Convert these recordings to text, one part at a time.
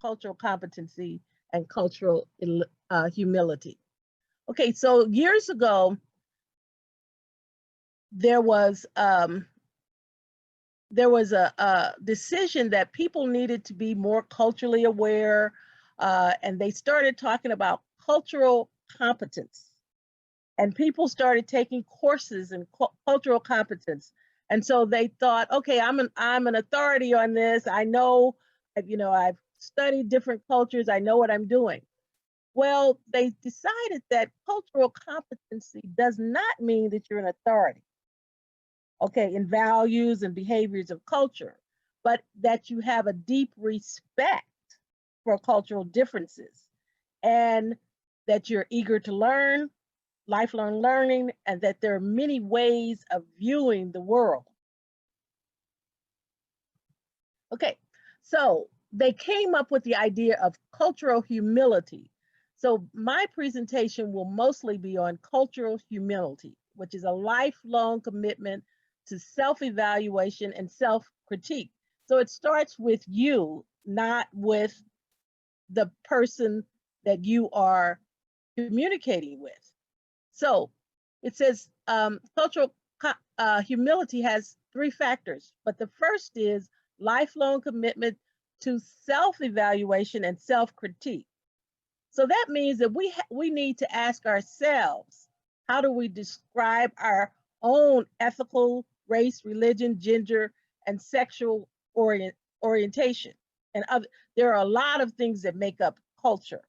cultural competency and cultural humility. Okay, so years ago, there was a decision that people needed to be more culturally aware, and they started talking about cultural competence. And people started taking courses in cultural competence. And so they thought, okay, I'm an authority on this. I know, I've studied different cultures. I know what I'm doing. Well, they decided that cultural competency does not mean that you're an authority, okay, in values and behaviors of culture, but that you have a deep respect for cultural differences and that you're eager to learn, lifelong learning, and that there are many ways of viewing the world. Okay, so they came up with the idea of cultural humility. So my presentation will mostly be on cultural humility, which is a lifelong commitment to self-evaluation and self-critique. So it starts with you, not with the person that you are communicating with. So it says cultural humility has 3 factors, but the first is lifelong commitment to self-evaluation and self-critique. So that means that we need to ask ourselves, how do we describe our own ethical, race, religion, gender, and sexual orientation? And there are a lot of things that make up culture.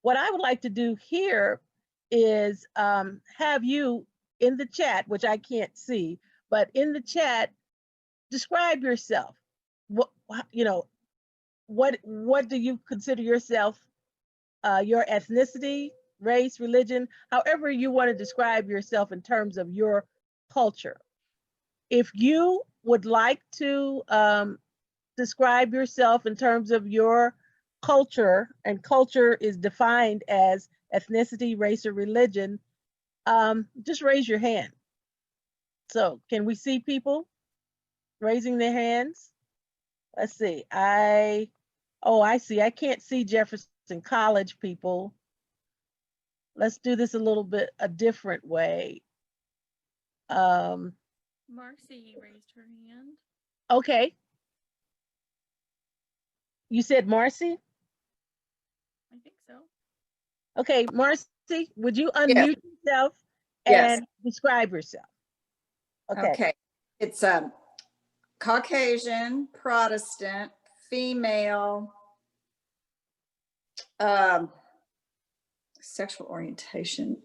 What I would like to do here is have you in the chat, which I can't see, but in the chat, describe yourself. What do you consider yourself? Your ethnicity, race, religion, however you want to describe yourself in terms of your culture. If you would like to describe yourself in terms of your culture, and culture is defined as ethnicity, race, or religion, just raise your hand. So can we see people raising their hands? Let's see. I see. I can't see Jefferson College people. Let's do this a different way. Marcy raised her hand. Okay. You said Marcy? I think so. Okay, Marcy, would you unmute yourself and describe yourself? Okay. It's Caucasian, Protestant, female, sexual orientation.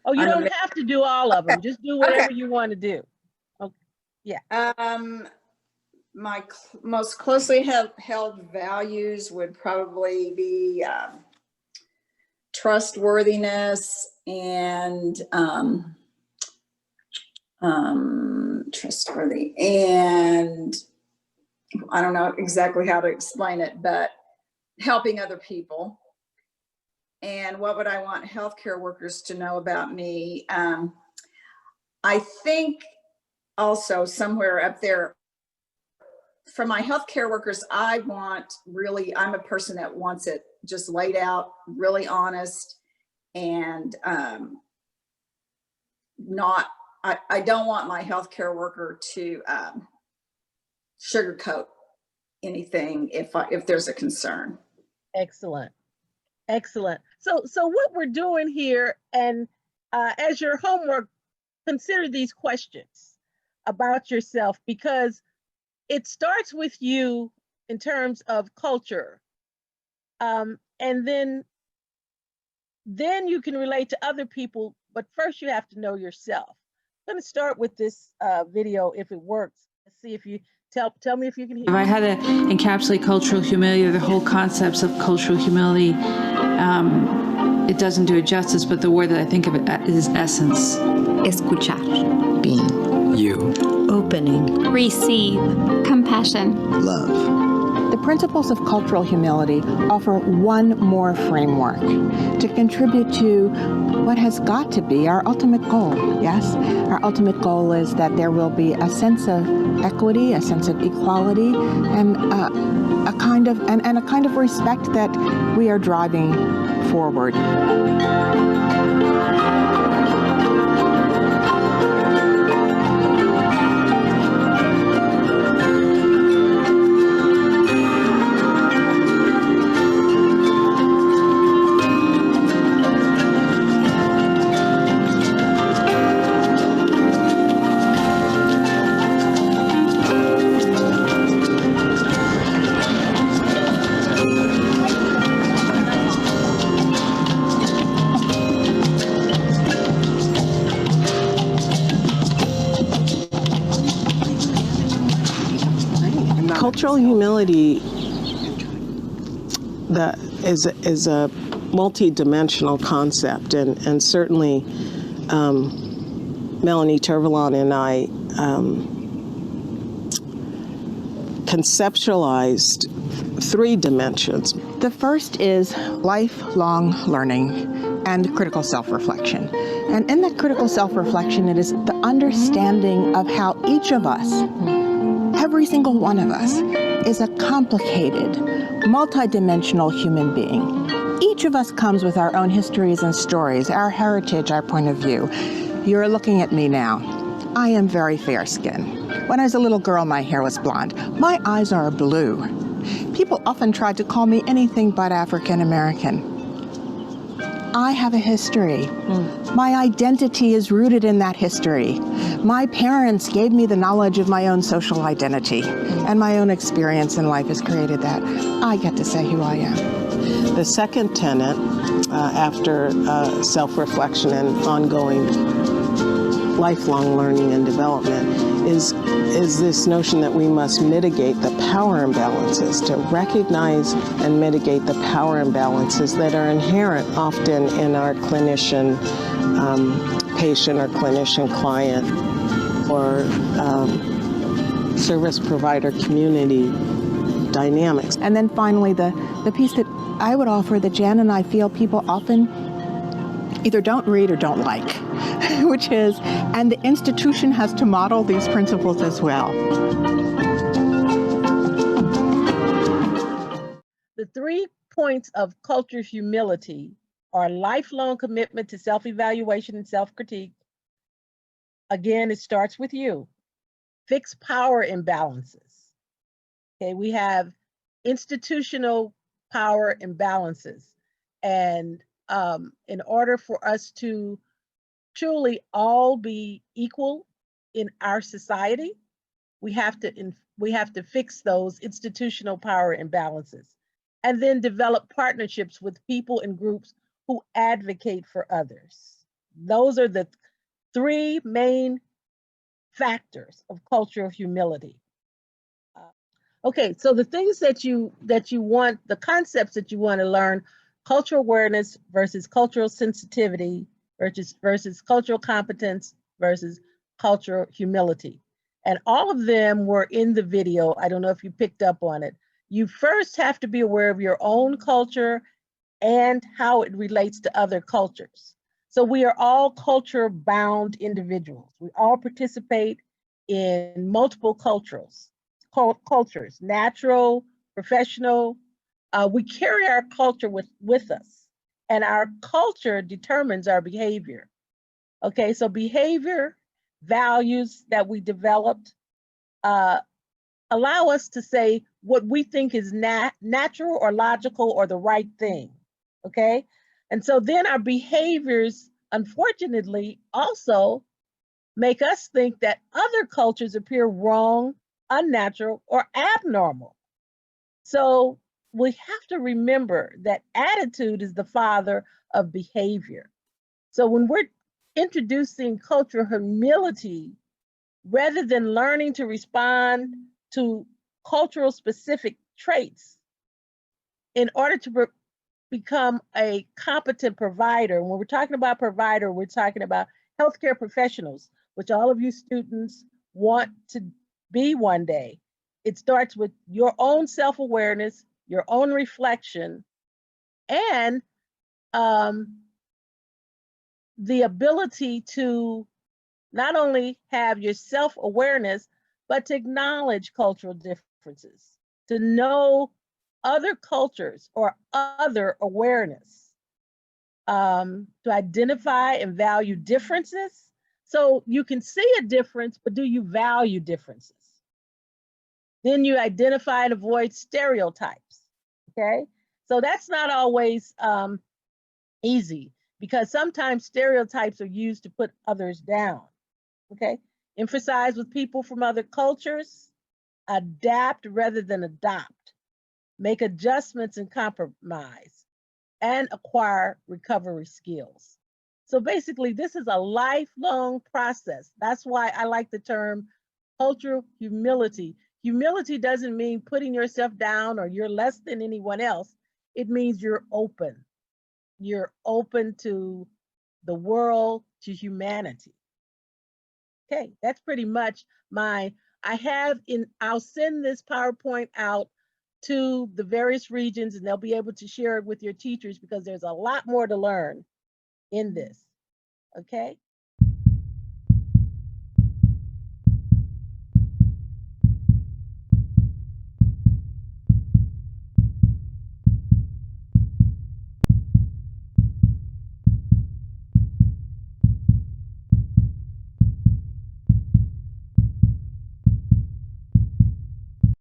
Oh, you don't have to do all of them. Just do whatever you want to do. Okay. Yeah. My most closely held values would probably be trustworthiness and trustworthy, and I don't know exactly how to explain it, but helping other people. And what would I want healthcare workers to know about me? I think also somewhere up there, for my healthcare workers, I'm a person that wants it just laid out, really honest, and I don't want my healthcare worker to sugarcoat anything if there's a concern. Excellent. Excellent. So what we're doing here, and as your homework, consider these questions about yourself, because it starts with you in terms of culture, and then you can relate to other people, but first you have to know yourself. I'm going to start with this video, if it works. Let's see if you tell me if you can hear. If I had to encapsulate cultural humility, or the whole concepts of cultural humility, it doesn't do it justice, but the word that I think of it is essence. Escuchar. Being. You. Opening. Receive. Compassion. Love. The principles of cultural humility offer one more framework to contribute to what has got to be our ultimate goal, yes? Our ultimate goal is that there will be a sense of equity, a sense of equality, and a kind of and a kind of respect that we are driving forward. Cultural humility is a multi-dimensional concept, and certainly Melanie Tervalon and I conceptualized 3 dimensions. The first is lifelong learning and critical self-reflection. And in that critical self-reflection, it is the understanding of how each of us, every single one of us, is a complicated, multidimensional human being. Each of us comes with our own histories and stories, our heritage, our point of view. You're looking at me now. I am very fair-skinned. When I was a little girl, my hair was blonde. My eyes are blue. People often tried to call me anything but African American. I have a history. My identity is rooted in that history. My parents gave me the knowledge of my own social identity, and my own experience in life has created that. I get to say who I am. The second tenet, after self-reflection and ongoing lifelong learning and development, is this notion that we must mitigate the power imbalances, to recognize and mitigate the power imbalances that are inherent often in our clinician patient or clinician client or service provider community dynamics. And then finally, the piece that I would offer that Jan and I feel people often either don't read or don't like, which is, and the institution has to model these principles as well. The 3 points of culture humility are lifelong commitment to self-evaluation and self-critique. Again, it starts with you. Fix power imbalances. Okay, we have institutional power imbalances. And in order for us to truly all be equal in our society, we have to fix those institutional power imbalances, and then develop partnerships with people and groups who advocate for others. Those are the 3 main factors of cultural humility. Okay, so the things that you want, the concepts that you want to learn: cultural awareness versus cultural sensitivity versus cultural competence versus cultural humility. And all of them were in the video. I don't know if you picked up on it. You first have to be aware of your own culture and how it relates to other cultures. So we are all culture-bound individuals. We all participate in multiple cultures, natural, professional. We carry our culture with us, and our culture determines our behavior. Okay, so behavior, values that we developed allow us to say what we think is natural or logical or the right thing, okay? And so then our behaviors, unfortunately, also make us think that other cultures appear wrong, unnatural, or abnormal. So we have to remember that attitude is the father of behavior. So when we're introducing cultural humility, rather than learning to respond to cultural specific traits, in order to become a competent provider, when we're talking about provider, we're talking about healthcare professionals, which all of you students want to be one day. It starts with your own self-awareness, your own reflection, and the ability to not only have your self-awareness, but to acknowledge cultural differences, to know other cultures or other awareness, to identify and value differences. So you can see a difference, but do you value differences? Then you identify and avoid stereotypes, okay? So that's not always easy, because sometimes stereotypes are used to put others down, okay? Emphasize with people from other cultures, adapt rather than adopt, make adjustments and compromise, and acquire recovery skills. So basically, this is a lifelong process. That's why I like the term cultural humility. Humility doesn't mean putting yourself down or you're less than anyone else. It means you're open. You're open to the world, to humanity. Okay, that's pretty much I'll send this PowerPoint out to the various regions, and they'll be able to share it with your teachers, because there's a lot more to learn in this. Okay.